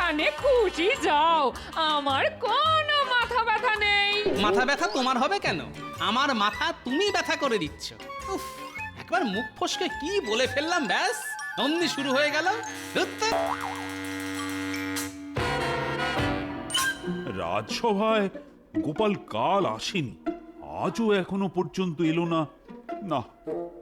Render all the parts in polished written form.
যেখানে খুশি যাও, আমার কোনো মাথা ব্যথা নেই। মাথা ব্যথা তোমার হবে কেন? আমার মাথা তুমি ব্যথা করে দিচ্ছ। উফ, একবার মুখ ফসকে কি বলে ফেললাম, ব্যাস অমনি শুরু হয়ে গেল। ধুত্তে। রাজসভায় গোপাল কাল আসেনি, আজও এখনো পর্যন্ত এলো না। না,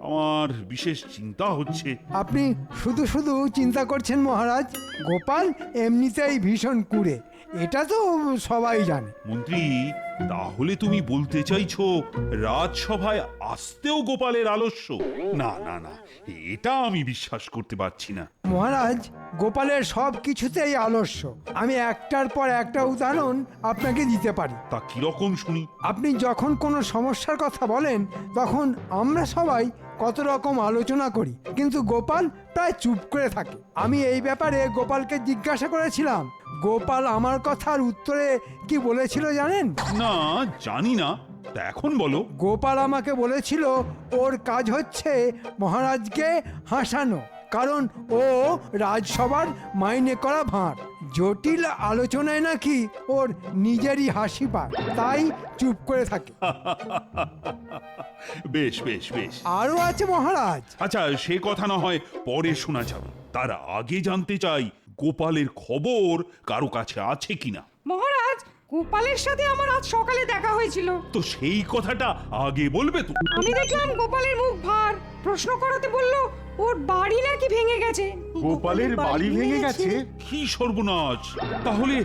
আমার বিশেষ চিন্তা হচ্ছে। আপনি শুধু শুধু চিন্তা করছেন মহারাজ। গোপাল এমনিতেই ভীষণ কুঁড়ে, এটা তো সবাই জানে। মন্ত্রী, তাহলে তুমি বলতে চাইছো রাজসভায় আসতেও গোপালের আলস্য? না না না, এটা আমি বিশ্বাস করতে পারছি না। মহারাজ, গোপালের সব কিছুতেই আলস্য। আমি একটার পর একটা উদাহরণ আপনাকে দিতে পারি। তা কিরকম শুনি? আপনি যখন কোনো সমস্যার কথা বলেন, তখন আমরা সবাই কত রকম আলোচনা করি, কিন্তু গোপাল প্রায় চুপ করে থাকে। আমি এই ব্যাপারে গোপালকে জিজ্ঞাসা করেছিলাম। গোপাল আমার কথার উত্তরে কি বলেছিল জানেন? না, জানি না, তা এখন বলো। গোপাল আমাকে বলেছিল ওর কাজ হচ্ছে মহারাজকে হাসানো, কারণ ও রাজসভার মাইনে করা ভাঁড়। জটিল আলোচনায় নাকি ওর নিজেরই হাসি পায়, তাই চুপ করে থাকে। বেশ বেশ বেশ, আরও আছে মহারাজ। আচ্ছা, সে কথা না হয় পরে শোনা যাবে। তার আগে জানতে চাই গোপালের খবর কারো কাছে আছে কিনা। মহারাজ, গোপালের সাথে আমার আজ সকালে দেখা হয়েছিল। তো সেই কথাটা আগে বলবে তো। আমি দেখলাম গোপালের মুখ ভার। প্রশ্ন করাতে বলল ওর বাড়ি নাকি ভেঙে গেছে। গোপালের বাড়ি ভেঙে গেছে? কি সর্বনাশ! তাহলে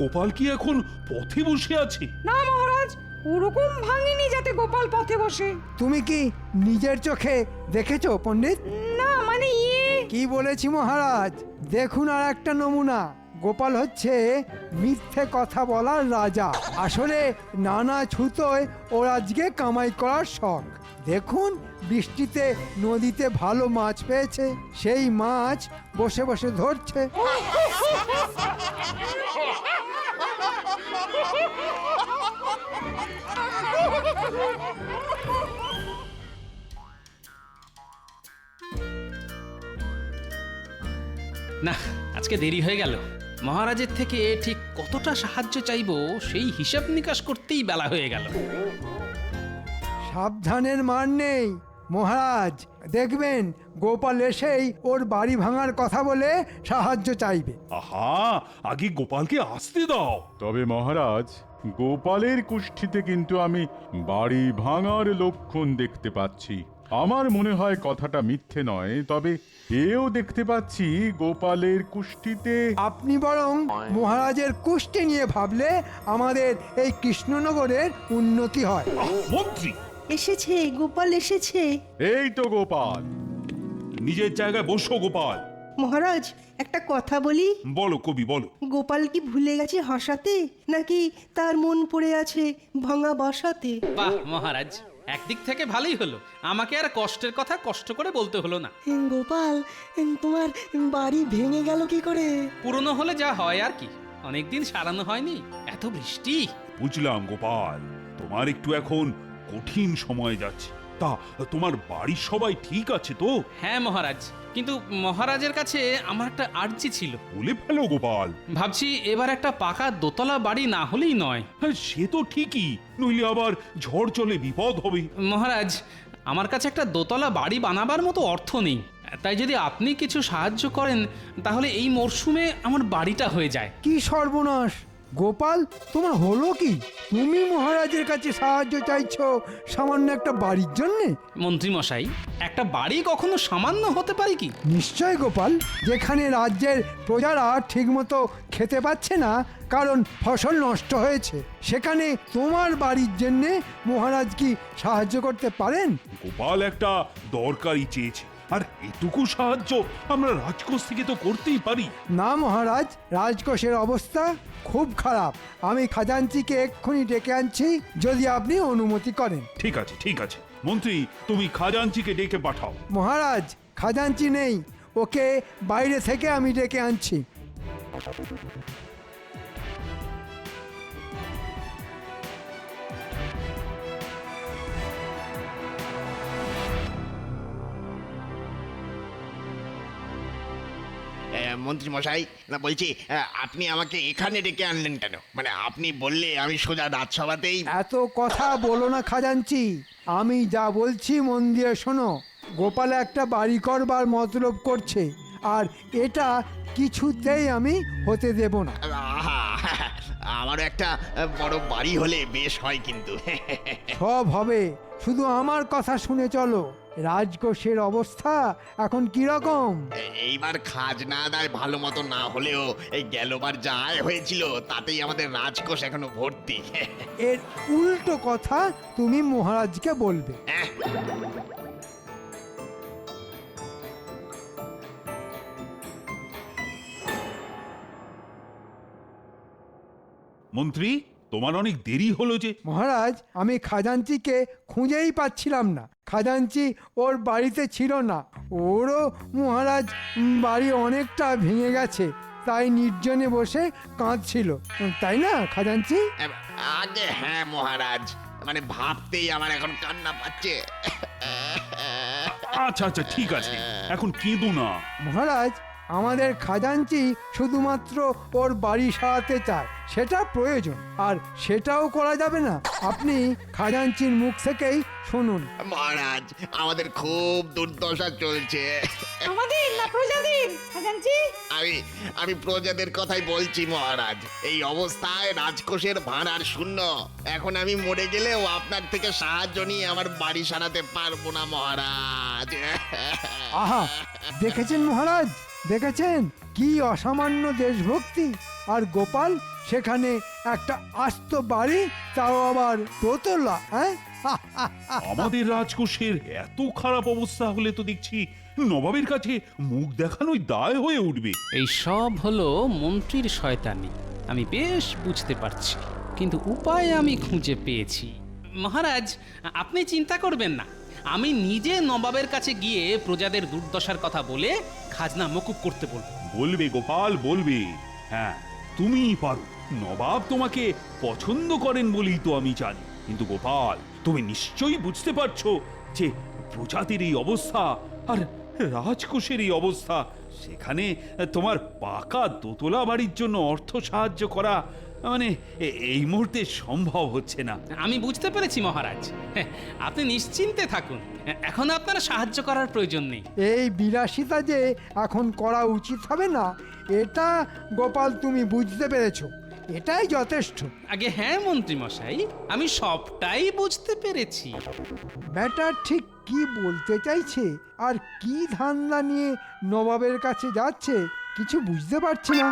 গোপাল কি এখন পথে বসে আছে? না মহারাজ, ওরকম ভাঙেনি যাতে গোপাল পথে বসে। তুমি কি নিজের চোখে দেখেছো পণ্ডিত? না মানে কি বলেছি মহারাজ, দেখুন আর একটা নমুনা। গোপাল হচ্ছে মিথ্যে কথা বলার রাজা। আসলে নানা ছুতোয় ওর আজকে কামাই করার শখ। দেখুন, বৃষ্টিতে নদীতে ভালো মাছ পেয়েছে, সেই মাছ বসে বসে ধরছে। না, আজকে দেরি হয়ে গেল। মহারাজের থেকে ঠিক কতটা সাহায্য চাইবো সেই হিসাব নিকাশ করতেই বেলা হয়ে গেল। সাবধানের মার নেই মহারাজ, দেখবেন গোপাল এসেই ওর বাড়ি ভাঙার কথা বলে সাহায্য চাইবে। আহা, আগে গোপালকে আসতে দাও। তবে মহারাজ, গোপালের কুষ্ঠিতে কিন্তু আমি বাড়ি ভাঙার লক্ষণ দেখতে পাচ্ছি। আমার মনে হয় কথাটা মিথ্যে নয়, তবে এও দেখতে পাচ্ছি গোপালের কুষ্ঠিতে। আপনি বরং মহারাজের কুষ্টি নিয়ে ভাবলে আমাদের এই কৃষ্ণনগরের উন্নতি হয়। মন্ত্রী, এসেছে, গোপাল এসেছে। এই তো গোপাল। নিজের জায়গায় বসো গোপাল। মহারাজ, একটা কথা বলি। বলো কবি, বলো। গোপাল কি ভুলে গেছে হাসাতে, নাকি তার মন পড়ে আছে ভাঙা বাসাতে? বাহ মহারাজ, একদিক থেকে ভালোই হলো, আমাকে আর কষ্টের কথা কষ্ট করে বলতে হলো না। গোপাল, তোমার বাড়ি ভেঙে গেল কি করে? পুরনো হলে যা হয় আর কি, অনেকদিন সারানো হয়নি, এত বৃষ্টি। বুঝলাম গোপাল, তোমার একটু এখন কঠিন সময় যাচ্ছে। তা তোমার বাড়ির সবাই ঠিক আছে তো? হ্যাঁ মহারাজ, কিন্তু মহারাজের কাছে আমার একটা আর্জি ছিল। বলে ফেলো গোপাল। ভাবছি এবার একটা পাকা দোতলা বাড়ি না হলেই নয়। হ্যাঁ, সে তো ঠিকই, নইলে আবার ঝড় চলে বিপদ হবে। মহারাজ, আমার কাছে একটা দোতলা বাড়ি বানাবার মতো অর্থ নেই, তাই যদি আপনি কিছু সাহায্য করেন তাহলে এই মরশুমে আমার বাড়িটা হয়ে যায়। কি সর্বনাশ! গোপাল, তোমার হলো কি? তুমি মহারাজের কাছে সাহায্য চাইছো সামান্য একটা বাড়ির জন্যে? মন্ত্রী মশাই, একটা বাড়ি কখনো সামান্য হতে পারে কি? নিশ্চয় গোপাল, যেখানে রাজ্যের প্রজারা ঠিকমতো খেতে পাচ্ছে না কারণ ফসল নষ্ট হয়েছে, সেখানে তোমার বাড়ির জন্যে মহারাজ কি সাহায্য করতে পারেন? গোপাল একটা দরকারি চেয়েছে, আর এটুকু সাহায্য আমরা রাজকোষ থেকে তো করতেই পারি। না মহারাজ, রাজকোষের অবস্থা খুব খারাপ। আমি খাজাঞ্চিকে এক্ষুনি ডেকে আনছি, যদি আপনি অনুমতি করেন। ঠিক আছে ঠিক আছে, মন্ত্রী তুমি খাজাঞ্চিকে ডেকে পাঠাও। মহারাজ, খাজাঞ্চি নেই, ওকে বাইরে থেকে আমি ডেকে আনছি। মন্ত্রী মশাই, না বলছি আপনি আমাকে এখানে ডেকে আনলেন কেন? মানে আপনি বললে আমি সোজা রাজসভাতেই। এত কথা বলো না খাজাঞ্চি, আমি যা বলছি মন দিয়ে শোনো। গোপাল একটা বাড়ি করবার মতলব করছে, আর এটা কিছুতেই আমি হতে দেব না। আহা, আমারও একটা বড় বাড়ি হলে বেশ হয় কিন্তু। সব হবে, শুধু আমার কথা শুনে চলো। রাজকোষের অবস্থা এখন কি রকম? এইবার খাজনা আদায় ভালো মতো না হলেও এই গেলবার যা আয় হয়েছিল তাতেই আমাদের রাজকোষ এখনো ভর্তি। এর উল্টো কথা তুমি মহারাজকে বলবে। হ্যাঁ, মন্ত্রী, তোমার অনেক দেরি হলো যে। মহারাজ, আমি খাজাঞ্চিকে খুঁজেই পাচ্ছিলাম না। খাজাঞ্চি ওর বাড়িতে ছিল না। ওরও মহারাজ বাড়ি অনেকটা ভেঙে গেছে, তাই নির্জনে বসে কাঁদছিল, তাই না খাজাঞ্চি? আগে হ্যাঁ মহারাজ, মানে ভাবতেই আমার এখন কান্না পাচ্ছে। আচ্ছা আচ্ছা, ঠিক আছে, এখন কেঁদো না। মহারাজ, আমাদের খাজাঞ্চি শুধুমাত্র ওর বাড়ি সারাতে চায়, সেটা প্রয়োজন, আর সেটাও করা যাবে না। আপনি খাজাঞ্চির মুখ থেকেই শুনুন। মহারাজ, আমাদের খুব দুর্দশা চলছে। আমাদের না প্রজাদের খাজাঞ্চি? আমি প্রজাদের কথাই বলছি মহারাজ। এই অবস্থায় রাজকোষের ভাঁড়ার শূন্য। এখন আমি মরে গেলেও আপনার থেকে সাহায্য নিয়ে আমার বাড়ি সারাতে পারবো না মহারাজ। আহা, দেখেছেন মহারাজ, দেখেছেন কি অসামান্য দেশভক্তি? আর গোপাল সেখানে একটা আস্ত বাড়ি, তাও আবার দোতলা। হ্যাঁ, আমাদের রাজকোষের এত খারাপ অবস্থা হলে তো দেখছি নবাবের কাছে মুখ দেখানোই দায় হয়ে উঠবে। এই সব হলো মন্ত্রীর শয়তানি, আমি বেশ বুঝতে পারছি, কিন্তু উপায় আমি খুঁজে পেয়েছি। মহারাজ, আপনি চিন্তা করবেন না, আমি নিজে নবাবের কাছে গিয়ে প্রজাদের দুর্দশার কথা বলে খাজনা মকুব করতে বলবো। বলবে গোপাল, বলবে। হ্যাঁ, তুমিই পারো। নবাব তোমাকে পছন্দ করেন বলেই তো আমি জানি। কিন্তু গোপাল, তুমি নিশ্চয়ই বুঝতে পারছো যে প্রজাতির এই অবস্থা আর রাজকোষের এই অবস্থা, সেখানে তোমার পাকা দোতলা বাড়ির জন্য অর্থ সাহায্য করা মানে এই মুহূর্তে সম্ভব হচ্ছে না। আমি বুঝতে পেরেছি মহারাজ, আপনি নিশ্চিন্তে থাকুন, এখন আপনার সাহায্য করার প্রয়োজন নেই। এই বিলাসিতা যে এখন করা উচিত হবে না, এটা গোপাল তুমি বুঝতে পেরেছো, এটাই যথেষ্ট। আগে হ্যাঁ মন্ত্রী মশাই, আমি সবটাই বুঝতে পেরেছি। ব্যাটা ঠিক কি বলতে চাইছে আর কি ধান্দা নিয়ে নবাবের কাছে যাচ্ছে কিছু বুঝতে পারছি না।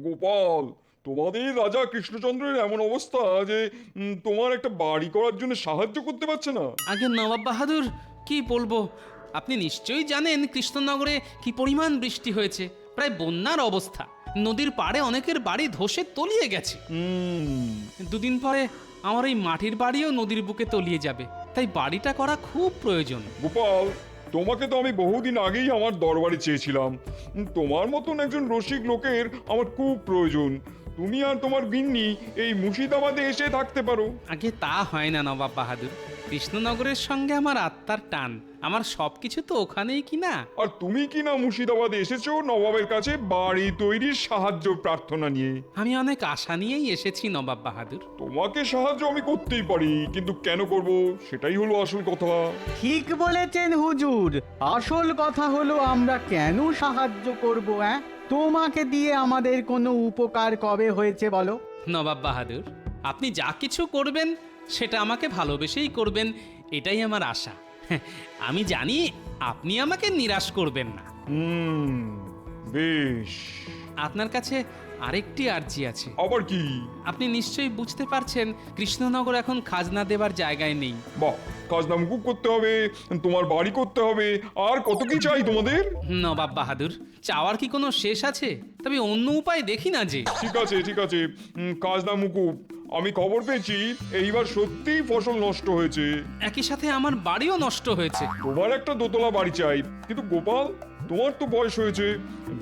গোপাল, তোমাদের রাজা কৃষ্ণচন্দ্রের এমন অবস্থা যে তোমার একটা বাড়ি করার জন্য সাহায্য করতে পারছে না। আগে নবাব বাহাদুর, কি বলবো, আপনি নিশ্চয়ই জানেন কৃষ্ণনগরে কি পরিমাণ বৃষ্টি হয়েছে, প্রায় বন্যার অবস্থা। নদীর পাড়ে অনেকের বাড়ি ধসে তলিয়ে গেছে। দুদিন পরে আমার এই মাটির বাড়িও নদীর বুকে তলিয়ে যাবে, তাই বাড়িটা করা খুব প্রয়োজন। গোপাল, তোমাকে তো আমি বহুদিন আগেই আমার দরবারে চেয়েছিলাম। তোমার মতন একজন রসিক লোকের আমার খুব প্রয়োজন। তুমি আর তোমার গিন্নি এই মুর্শিদাবাদে এসে থাকতে পারো। আগে তা হয় না নবাব বাহাদুর, কৃষ্ণনগরের সঙ্গে আমার আত্মার টান, আমার সবকিছু তো ওখানেই কিনা। আর তুমি কি না মুর্শিদাবাদে এসেছো নবাবের কাছে বাড়ি তৈরির সাহায্য প্রার্থনা নিয়ে? আমি অনেক আশা নিয়েই এসেছি নবাব বাহাদুর। তোমাকে সাহায্য আমি করতেই পারি, কিন্তু কেন করব সেটাই হলো আসল কথা। ঠিক বলেছেন হুজুর, আসল কথা হলো আমরা কেন সাহায্য করব? তোমাকে দিয়ে আমাদের কোনো উপকার কবে হয়েছে বলো? নবাব বাহাদুর, আপনি যা কিছু করবেন সেটা আমাকে ভালোবেসেই করবেন, এটাই আমার আশা। আমি জানি আপনি আমাকে নিরাশ করবেন না। বেশ, আপনার কাছে আরেকটি আর্জি আছে। আবার কি? আপনি নিশ্চয়ই বুঝতে পারছেন কৃষ্ণনগর এখন খাজনা দেবার জায়গায় নেই। বাহ, খাজনা মুকুব করতে হবে, তোমার বাড়ি করতে হবে, আর কত কি চাই তোমাদের? নবাব বাহাদুর, চাওয়ার কি কোনো শেষ আছে? তবে অন্য উপায় দেখি না যে। ঠিক আছে ঠিক আছে, খাজনা মুকুব। আমি খবর পেয়েছি এইবার সত্যিই ফসল নষ্ট হয়েছে। একই সাথে আমার বাড়িও নষ্ট হয়েছে। তোমার একটা দোতলা বাড়ি চাই, কিন্তু গোপাল তোমার তো বয়স হয়েছে,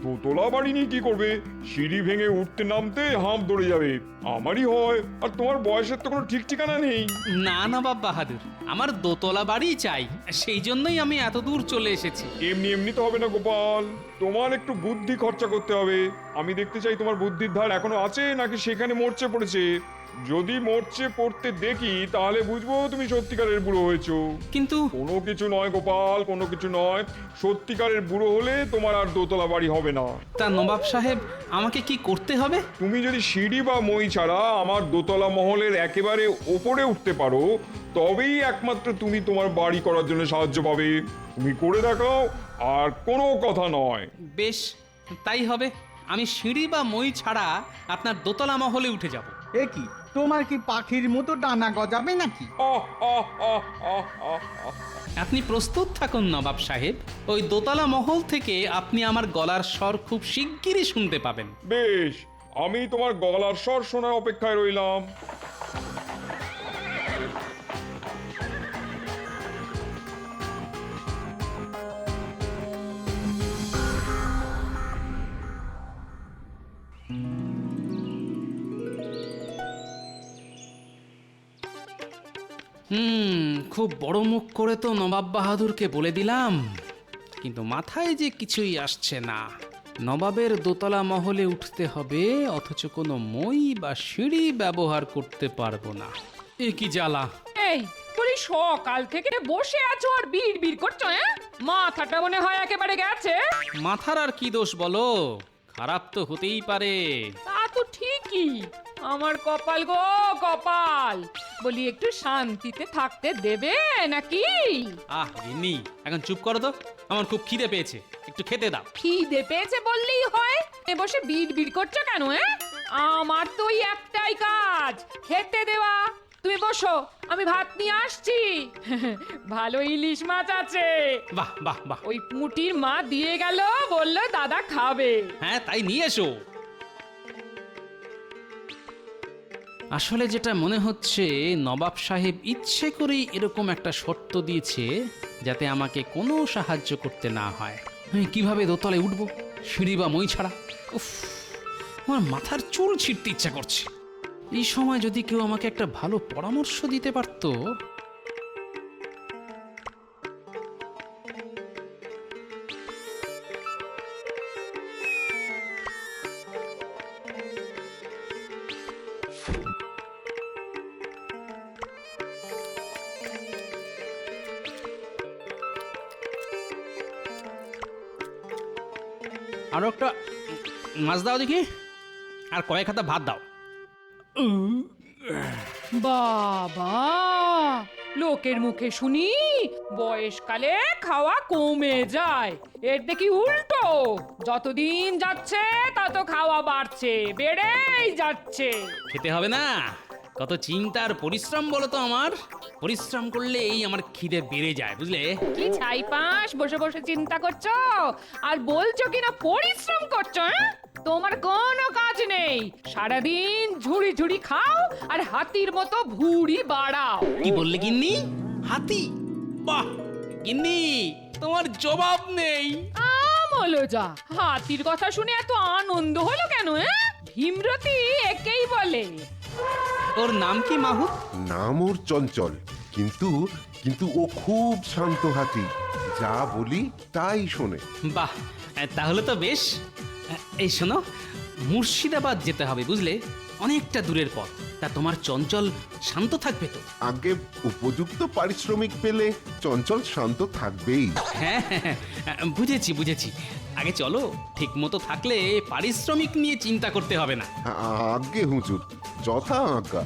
দোতলা বাড়ি নিয়ে কি করবে? সিঁড়ি ভেঙে উঠতে নামতে হাঁপ ধরে যাবে। আমারই হয়, আর তোমার বয়সের তো কোনো ঠিক ঠিকানা নেই। না নবাব বাহাদুর, আমার দোতলা বাড়ি চাই, সেই জন্যই আমি এত দূর চলে এসেছি। এমনি এমনি তো হবে না গোপাল, তোমার একটু বুদ্ধি খরচা করতে হবে। আমি দেখতে চাই তোমার বুদ্ধির ধার এখনো আছে নাকি সেখানে মরচে পড়েছে। যদি মরচে পড়তে দেখি তাহলে বুঝবো তুমি সত্যিকারের বুড়ো হয়েছো। কিন্তু কোনো কিছু নয় গোপাল, কোনো কিছু নয়। সত্যিকারের বুড়ো হলে তোমার আর দোতলা বাড়ি হবে না। তা নবাব সাহেব, আমাকে কি করতে হবে? তুমি যদি সিঁড়ি বা মই ছাড়া আমার দোতলা মহলের একেবারে ওপরে উঠতে পারো, তবেই একমাত্র তুমি তোমার বাড়ি করার জন্য সাহায্য পাবে। তুমি করে দেখাও, আর কোনো কথা নয়। বেশ, তাই হবে। আমি সিঁড়ি বা মই ছাড়া আপনার দোতলা মহলে উঠে যাব। এ কি, তোমার কি পাখির মতো ডানা গজাবে নাকি? আহ, আহ, আহ, আহ, আহ, আহ। আপনি প্রস্তুত থাকুন নবাব সাহেব, ওই দোতলা মহল থেকে আপনি আমার গলার স্বর খুব শিগগিরই শুনতে পাবেন। বেশ, আমি তোমার গলার স্বর শোনার অপেক্ষায় রইলাম। খুব বড় মুখ করে তো নবাব বাহাদুরকে বলে দিলাম, কিন্তু মাথায় যে কিছুই আসছে না। নবাবের দোতলা মহলে উঠতে হবে, অথচ কোনো মই বা সিঁড়ি ব্যবহার করতে পারবো না। এ কি জ্বালা! এই বলি, সকাল থেকে বসে আছো আর বিড় বিড় করছো, মাথাটা মনে হয় একেবারে গেছে। মাথার আর কি দোষ বলো, খারাপ তো হতেই পারে। তা তো ঠিকই, আমার কপাল গো কপাল। বলি, একটু শান্তিতে থাকতে দেবে নাকি? গিন্নি, এখন চুপ করো তো, আমার খুব খিদে পেয়েছে, একটু খেতে দাও। খিদে পেয়েছে বললেই হয়, বসে বিড় বিড় করছো কেন? আমার তো ওই একটাই কাজ, খেতে দেওয়া। তুমি বসো, আমি ভাত নিয়ে আসছি। ভালো ইলিশ মাছ আছে। বাহ বাহ বাহ! ওই পুঁটির মা দিয়ে গেল, বললো দাদা খাবে। হ্যাঁ, তাই নিয়ে এসো। আসলে যেটা মনে হচ্ছে, নবাব সাহেব ইচ্ছে করেই এরকম একটা শর্ত দিয়েছে যাতে আমাকে কোনো সাহায্য করতে না হয়। আমি কিভাবে দোতলায় উঠব, সিঁড়ি বা মই ছাড়া? উফ, আমার মাথার চুল ছিঁড়তে ইচ্ছা করছে। এই সময় যদি কেউ আমাকে একটা ভালো পরামর্শ দিতে পারতো। আরো একটা মাছ দাও দেখি, আর কয়েক হাতা ভাত দাও। বাবা, লোকের মুখে শুনি বয়সকালে খাওয়া কমে যায়, এর দেখি উল্টো। যতদিন যাচ্ছে তত খাওয়া বাড়ছে, বেড়েই যাচ্ছে। খেতে হবে না, কত চিন্তা আর পরিশ্রম বলো তো আমার। পরিশ্রম করলে এই আমার খিদে বেড়ে যায়, বুঝলে? কি ছাইপাশ বসে বসে চিন্তা করছো আর বলছো কিনা পরিশ্রম করছো? তোমার কোনো কাজ নেই, সারাদিন ঝুড়ি ঝুড়ি খাও আর হাতির মতো ভুঁড়ি বাড়াও। কি বললে গিন্নি? হাতি? বাহ গিন্নি, তোমার জবাব নেই। আমলো যা, হাতির কথা শুনে এত আনন্দ হলো কেন? ভীমরতি একেই বলে। ওর নাম কি মাহুত? নাম ওর চঞ্চল, কিন্তু কিন্তু ও খুব শান্ত হাতি, যা বলি তাই শোনে। বাহ, তাহলে তো বেশ। এই শোনো, মুর্শিদাবাদ যেতে হবে, বুঝলে? অনেকটা দূরের পথ। তা তোমার চঞ্চল শান্ত থাকবে তো? আগে উপযুক্ত পারিশ্রমিক পেলে চঞ্চল শান্ত থাকবেই। হ্যাঁ হ্যাঁ, বুঝেছি বুঝেছি। আগে চলো, ঠিক মতো থাকলে পারিশ্রমিক নিয়ে চিন্তা করতে হবে না। আজ্ঞে হুজুর, যথা আজ্ঞা।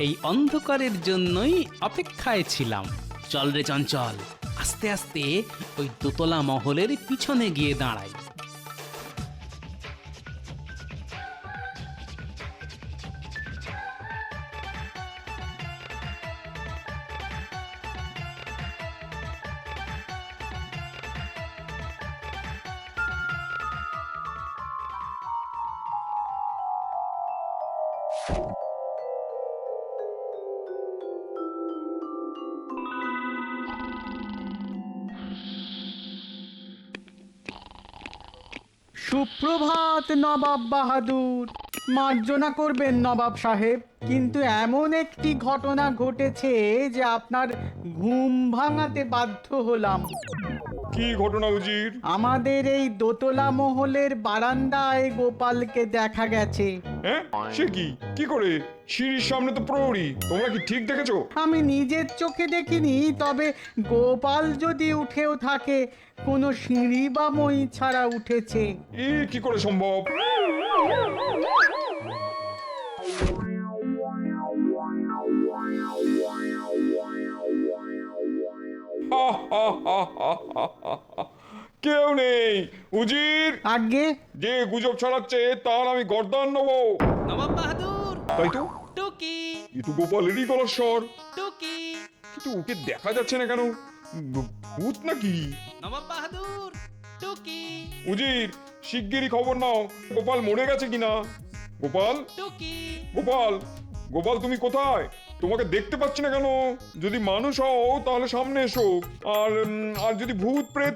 এই অন্ধকারের জন্যই অপেক্ষায় ছিলাম। চল রে চঞ্চল, আস্তে আস্তে ওই দোতলা মহলের পিছনে গিয়ে দাঁড়াই। সুপ্রভাত নবাব বাহাদুর। মার্জনা করবেন নবাব সাহেব, কিন্তু এমন একটি ঘটনা ঘটেছে যে আপনার ঘুম ভাঙাতে বাধ্য হলাম। কি ঘটনা উজির? আমাদের এই দোতলা মহলের বারান্দায় গোপালকে দেখা গেছে। হ্যাঁ, সে কি? কি করে? সিঁড়ির সামনে তো প্রহরী। তোমরা কি ঠিক দেখেছো? আমি নিজের চোখে দেখিনি, তবে গোপাল যদি উঠেও থাকে কোনো সিঁড়ি বা মই ছাড়া উঠেছে। কি করে সম্ভব? কেউ নেই উজির। আগে যে গুজব ছড়াচ্ছে তার আমি গর্দান নেবো। নবাব বাহাদুর, তাই তো, টুকি এ তো গোপালেরই গলার স্বর, টুকি। কিন্তু ওকে দেখা যাচ্ছে না কেন? ভূত নাকি? নবাব বাহাদুর, টুকি উজির, শিগগিরই খবর নাও গোপাল মরে গেছে কিনা। গোপাল, টুকি। গোপাল, গোপাল তুমি কোথায়? তোমাকে দেখতে পাচ্ছি না কেন? যদি মানুষ হও তাহলে সামনে এসো, আর যদি ভূত প্রেত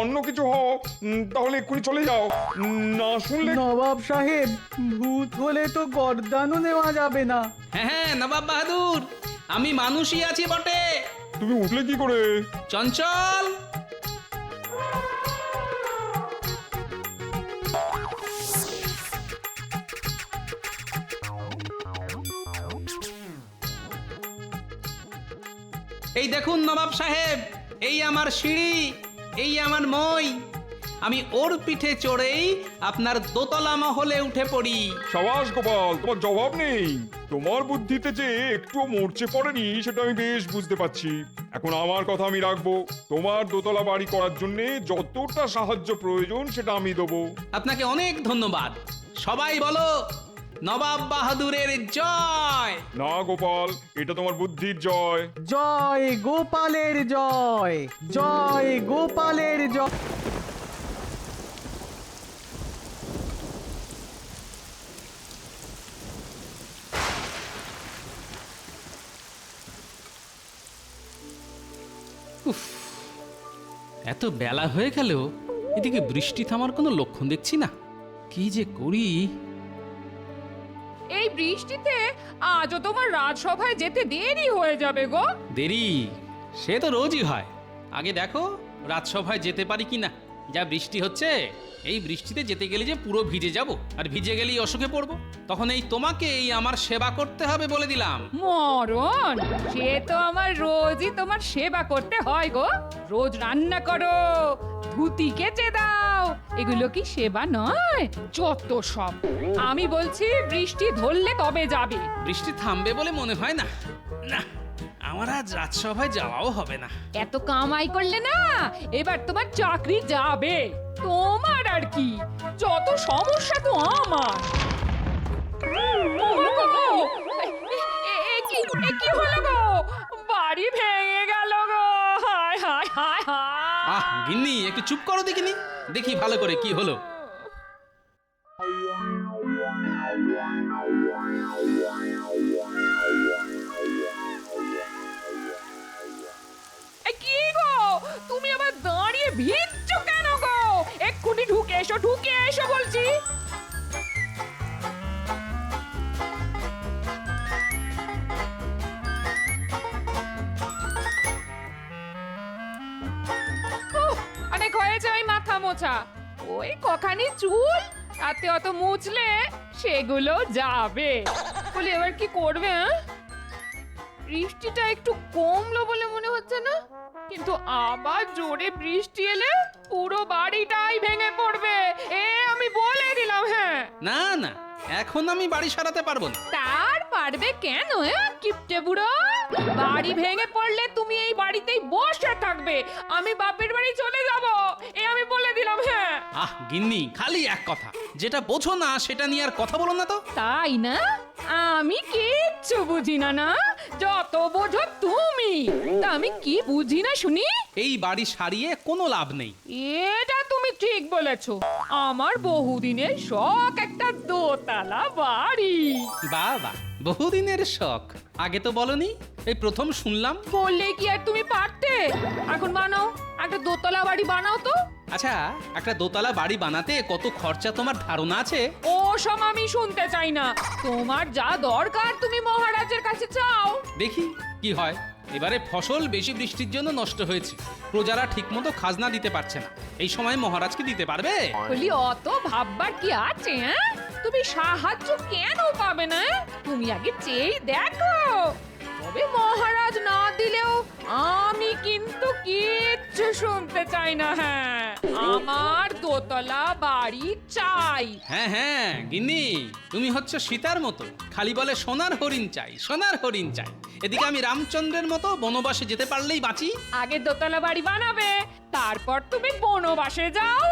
অন্য কিছু হও তাহলে এক্ষুনি চলে যাও। না শুনলে নবাব সাহেব, ভূত হলে তো গর্দানও নেওয়া যাবে না। হ্যাঁ হ্যাঁ নবাব বাহাদুর, আমি মানুষই আছি বটে। তুমি উঠলে কি করে? চঞ্চল, এই দেখুন নবাব সাহেব, এই আমার সিঁড়ি, এই আমার মই। আমি ওর পিঠে চড়েই আপনার দোতলা মহলে উঠে পড়ি। সাবাস গোপাল, তোমার জবাব নেই। তোমার বুদ্ধিতে যে একটুও মরচে পড়েনি সেটা আমি বেশ বুঝতে পারছি। এখন আমার কথা আমি রাখবো। তোমার দোতলা বাড়ি করার জন্য যতটা সাহায্য প্রয়োজন সেটা আমি দেবো। আপনাকে অনেক ধন্যবাদ। সবাই বলো নবাব বাহাদুরের জয়। না গোপাল, এটা তোমার বুদ্ধির জয়। জয় গোপালের জয়, জয় গোপালের জয়। উফ, এত বেলা হয়ে গেল, এদিকে বৃষ্টি থামার কোনো লক্ষণ দেখছি না। কি যে করি। এই বৃষ্টিতে আজও তোমার রাজসভায় যেতে দেরি হয়ে যাবে গো। দেরি সে তো রোজই হয়। আগে দেখো রাজসভায় যেতে পারি কিনা। যা বৃষ্টি হচ্ছে, এই বৃষ্টিতে যেতে গেলে যে পুরো ভিজে যাব, আর ভিজে গেলেই অসুখে পড়বো। তখন এই তোমাকে এই আমার সেবা করতে হবে বলে দিলাম। মরণ, সে তো আমার রোজই তোমার সেবা করতে হয় গো। রোজ রান্না করো, ধুতি কেচে দাও, এগুলো কি সেবা নয়? যত সব। আমি বলছি বৃষ্টি ধরলে তবে যাবে। বৃষ্টি থামবে বলে মনে হয় না। না, আমার আজ রাজসভায় যাওয়াও হবে না। এত কামাই করলে না, এবার তোমার চাকরি যাবে। তোমার আর কি, যত সমস্যা তো আমার। কি হলো গো? বাড়ি ভেঙে গেল গো। হায় হায় হায় হায়। আহ গিন্নি, একটু চুপ করো দেখিনি, দেখি ভালো করে কি হলো। কি গো, তুমি আবার দাঁড়িয়ে ভিজছো কেন গো? এক্ষুনি ঢুকে এসো, ঢুকে এসো বলছি। অনেক হয়েছে ওই মাথা মোছা। ওই কখানি চুল, তাতে অত মুছলে সেগুলো যাবে। বলে এবার কি করবে? হ্যাঁ, বৃষ্টিটা একটু কমলো বলে মনে হচ্ছে না, কিন্তু আবার জোরে বৃষ্টি এলে পুরো বাড়িটাই ভেঙে পড়বে, এ আমি বলে দিলাম। হ্যাঁ, না না, এখন আমি বাড়ি সারাতে পারবো না। তার পারবে কেন কিপটে বুড়ো? বাড়ি ভেঙে পড়লে তুমি এই বাড়িতেই বসে থাকবে, আমি বাপের বাড়ি চলে যাব, এ আমি বলে দিলাম। হ্যাঁ আহ গিন্নি, খালি এক কথা, যেটা বোঝো না সেটা নিয়ে আর কথা বলো না তো। তাই না? আমি কিচ্ছু বুঝি না না, যত বোঝো তুমি। তা আমি কি বুঝি না শুনি? এই বাড়ি সারিয়ে কোনো লাভ নেই। এটা তুমি ঠিক বলেছো, আমার বহুদিনের শখ একটা দোতলা বাড়ি। বাবা, বহুদিনের শখ, আগে তো বলনি, এই প্রথম শুনলাম। বললে কি আর তুমি পারতে? এখন বানাও, একটা দোতলা বাড়ি বানাও তো। আচ্ছা, একটা দোতলা বাড়ি বানাতে কত খরচা তোমার ধারণা আছে? ও সব আমি শুনতে চাই না, তোমার যা দরকার তুমি মহারাজের কাছে চাও। দেখি কি হয়। এবারে ফসল বেশি বৃষ্টির জন্য নষ্ট হয়েছে, প্রজারা ঠিকমতো খাজনা দিতে পারছে না, এই সময় মহারাজ কি দিতে পারবে? বলি অত ভাববার কি আছে? তুমি সাহায্য কেন পাবে না? তুমি আগে চেয়ে দেখো, তবে মহারাজ না দিলেও আমি কিন্তু কিচ্ছু শুনতে চাই না। হ্যাঁ, আমার দোতলা বাড়ি চাই। হ্যাঁ হ্যাঁ গিন্নি, তুমি হচ্ছে সীতার মতো, খালি বলে সোনার হরিণ চাই, সোনার হরিণ চাই। এদিকে আমি রামচন্দ্রের মতো বনবাসে যেতে পারলেই বাঁচি। আগে দোতলা বাড়ি বানাবে, তারপর তুমি বনবাসে যাও।